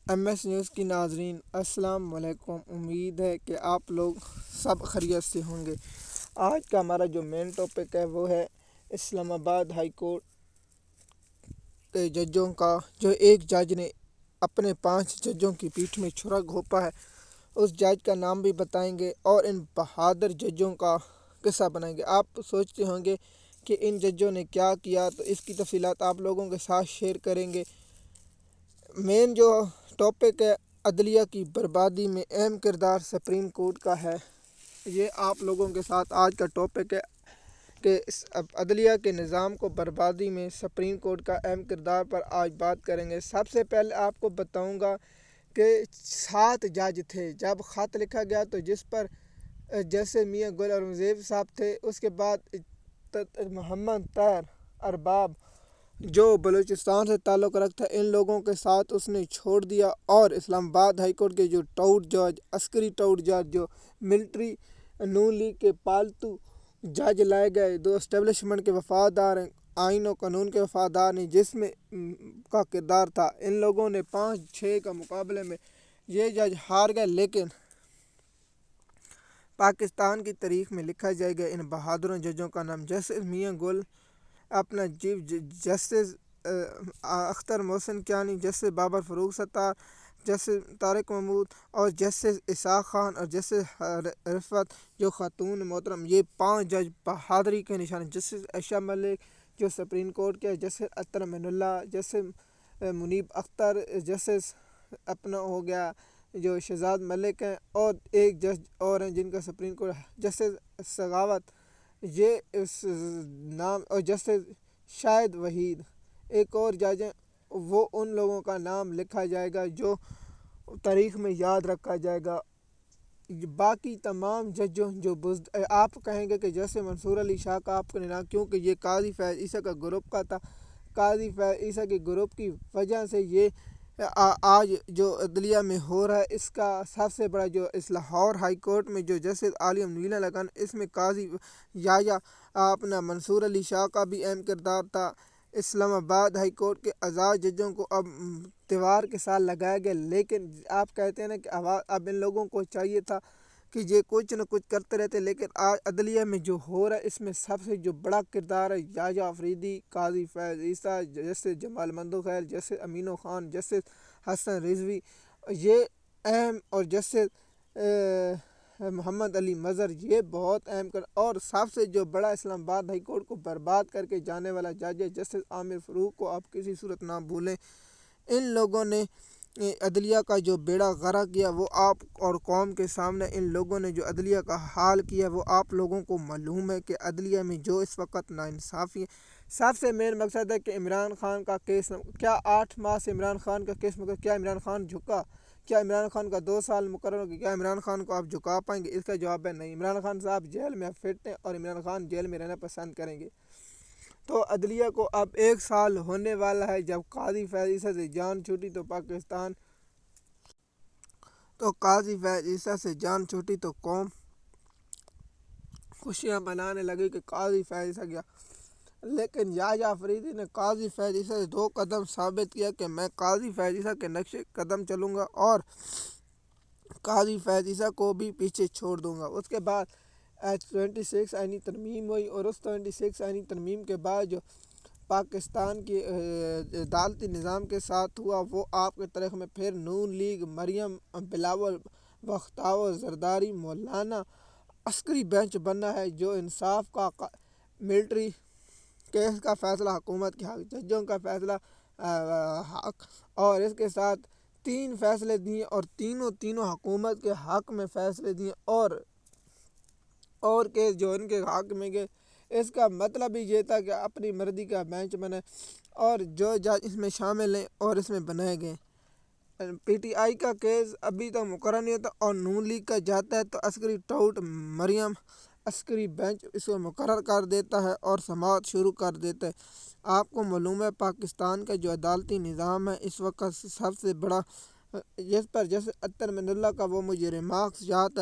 M S news کی ناظرین السلام علیکم۔ امید ہے کہ آپ لوگ سب خیریت سے ہوں گے۔ آج کا ہمارا جو مین ٹاپک ہے وہ ہے اسلام آباد ہائی کورٹ کے ججوں کا، جو ایک جج نے اپنے 5 ججوں کی پیٹھ میں چھرا گھونپا ہے، اس جج کا نام بھی بتائیں گے اور ان بہادر ججوں کا قصہ بنائیں گے۔ آپ سوچتے ہوں گے کہ ان ججوں نے کیا کیا، تو اس کی تفصیلات آپ لوگوں کے ساتھ شیئر کریں گے۔ مین جو ٹاپک ہے عدلیہ کی بربادی میں اہم کردار سپریم کورٹ کا ہے، یہ آپ لوگوں کے ساتھ آج کا ٹاپک ہے کہ اس عدلیہ کے نظام کو بربادی میں سپریم کورٹ کا اہم کردار پر آج بات کریں گے۔ سب سے پہلے آپ کو بتاؤں گا کہ 7 جج تھے جب خط لکھا گیا، تو جس پر جیسے میاں گل اورنگزیب صاحب تھے، اس کے بعد محمد طاہر ارباب جو بلوچستان سے تعلق رکھتا ہے، ان لوگوں کے ساتھ اس نے چھوڑ دیا، اور اسلام آباد ہائی کورٹ کے جو ٹاؤٹ جج، عسکری ٹاؤٹ جج، جو ملٹری نون لیگ کے پالتو جج لائے گئے، دو اسٹیبلشمنٹ کے وفادار ہیں، آئین و قانون کے وفادار ہیں، جس میں کا کردار تھا۔ ان لوگوں نے 5-6 کا مقابلے میں یہ جج ہار گئے، لیکن پاکستان کی تاریخ میں لکھا جائے گا ان بہادروں ججوں کا نام، جیسے میاں گل، اپنا چیف جسٹس اختر محسن کیانی، جسٹس بابر فروخ ستار، جسٹس طارق محمود اور جسٹس اسحاق خان اور جسٹس رفعت جو خاتون محترم، یہ 5 جج بہادری کے نشان ہیں۔ جسٹس عائشہ ملک جو سپریم کورٹ کے، جسٹس اطہر امین اللہ، جسٹس منیب اختر، جسٹس اپنا ہو گیا جو شہزاد ملک ہیں، اور ایک جج اور ہیں جن کا سپریم کورٹ جسٹس سخاوت، یہ اس نام، اور جسٹس شاہد وحید ایک اور جج ہیں۔ وہ ان لوگوں کا نام لکھا جائے گا جو تاریخ میں یاد رکھا جائے گا۔ باقی تمام ججوں جو آپ کہیں گے کہ جیسے منصور علی شاہ کا آپ کو نام، کیونکہ یہ قاضی فیض عیسیٰ کا گروپ کا تھا، قاضی فیض عیسیٰ کے گروپ کی وجہ سے یہ آج جو عدلیہ میں ہو رہا ہے، اس کا سب سے بڑا جو اس لاہور ہائی کورٹ میں جو جسٹس عالم نیلا لگن، اس میں قاضی یحییٰ اپنا منصور علی شاہ کا بھی اہم کردار تھا۔ اسلام آباد ہائی کورٹ کے آزاد ججوں کو اب تہوار کے ساتھ لگایا گیا، لیکن آپ کہتے ہیں نا کہ اب ان لوگوں کو چاہیے تھا کہ یہ کچھ نہ کچھ کرتے رہتے، لیکن آج عدلیہ میں جو ہو رہا ہے، اس میں سب سے جو بڑا کردار ہے یحییٰ آفریدی، قاضی فیض عیسیٰ، جسٹس جمال مندوخیل، جسٹس امین خان، جسٹس حسن رضوی، یہ اہم، اور جسٹس محمد علی مظہر، یہ بہت اہم اور سب سے جو بڑا اسلام آباد ہائی کورٹ کو برباد کر کے جانے والا جج ہے جسٹس عامر فاروق کو آپ کسی صورت نہ بھولیں۔ ان لوگوں نے عدلیہ کا جو بیڑا غرق کیا، وہ آپ اور قوم کے سامنے ان لوگوں نے جو عدلیہ کا حال کیا، وہ آپ لوگوں کو معلوم ہے کہ عدلیہ میں جو اس وقت ناانصافی ہے۔ سب سے مین مقصد ہے کہ عمران خان کا کیس، کیا 8 ماہ سے عمران خان کا کیس کیا عمران خان جھکا؟ کیا عمران خان کا 2 سال مقرر ہو گیا؟ کیا عمران خان کو آپ جھکا پائیں گے؟ اس کا جواب ہے نہیں۔ عمران خان صاحب جیل میں فٹ ہیں، اور عمران خان جیل میں رہنا پسند کریں گے۔ تو عدلیہ کو اب 1 سال ہونے والا ہے جب قاضی فیض عیسیٰ سے جان چھوٹی، تو قوم خوشیاں منانے لگی کہ قاضی فیض عیسیٰ گیا، لیکن یحییٰ آفریدی نے قاضی فیض عیسیٰ سے 2 قدم ثابت کیا کہ میں قاضی فیض عیسیٰ کے نقش قدم چلوں گا اور قاضی فیض عیسیٰ کو بھی پیچھے چھوڑ دوں گا۔ اس کے بعد 26 آئینی ترمیم ہوئی، اور اس 26 آئینی ترمیم کے بعد جو پاکستان کی عدالتی نظام کے ساتھ ہوا، وہ آپ کے تاریخ میں پھر نون لیگ، مریم بلاول، بختیار زرداری، مولانا عسکری بینچ بنا ہے، جو انصاف کا ملٹری کیس کا فیصلہ حکومت کے حق، ججوں کا فیصلہ حق، اور اس کے ساتھ 3 فیصلے دیے، اور تینوں حکومت کے حق میں فیصلے دیے، اور کیس جو ان کے حق میں گئے، اس کا مطلب ہی یہ تھا کہ اپنی مرضی کا بینچ بنے، اور جو جج اس میں شامل ہیں اور اس میں بنائے گئے۔ پی ٹی آئی کا کیس ابھی تک مقرر نہیں ہوتا، اور نون لیگ کا جاتا ہے تو عسکری ٹاؤٹ مریم عسکری بینچ اس کو مقرر کر دیتا ہے اور سماعت شروع کر دیتا ہے۔ آپ کو معلوم ہے پاکستان کا جو عدالتی نظام ہے اس وقت سب سے بڑا، جس پر جیسے اطہر امین اللہ کا وہ مجھے ریمارکس یاد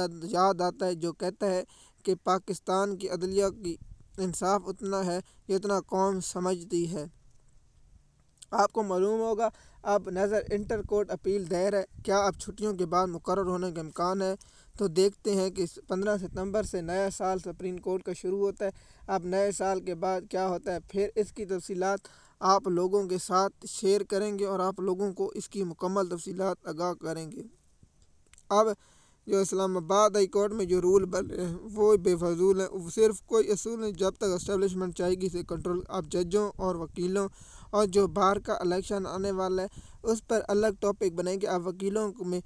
آتا ہے، جو کہتا ہے کہ پاکستان کی عدلیہ کی انصاف اتنا ہے جتنا قوم سمجھتی ہے۔ آپ کو معلوم ہوگا اب نظر انٹر کورٹ اپیل دائر ہے، کیا اب چھٹیوں کے بعد مقرر ہونے کا امکان ہے؟ تو دیکھتے ہیں کہ 15 ستمبر سے نیا سال سپریم کورٹ کا شروع ہوتا ہے۔ اب نئے سال کے بعد کیا ہوتا ہے، پھر اس کی تفصیلات آپ لوگوں کے ساتھ شیئر کریں گے اور آپ لوگوں کو اس کی مکمل تفصیلات آگاہ کریں گے۔ اب جو اسلام آباد ہائی کورٹ میں جو رول بنے ہیں وہ بے فضول ہیں، وہ صرف کوئی اصول نہیں جب تک اسٹیبلشمنٹ چاہے گی سے کنٹرول۔ اب ججوں اور وکیلوں اور جو بار کا الیکشن آنے والا ہے اس پر الگ ٹاپک بنائیں گے۔ اب وکیلوں میں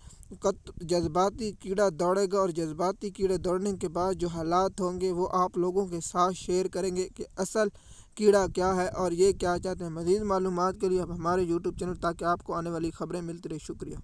جذباتی کیڑا دوڑے گا اور جذباتی کیڑے دوڑنے کے بعد جو حالات ہوں گے وہ آپ لوگوں کے ساتھ شیئر کریں گے کہ اصل کیڑا کیا ہے اور یہ کیا چاہتے ہیں۔ مزید معلومات کے لیے اب ہمارے یوٹیوب چینل تاکہ آپ کو آنے والی خبریں ملتی رہے۔ شکریہ۔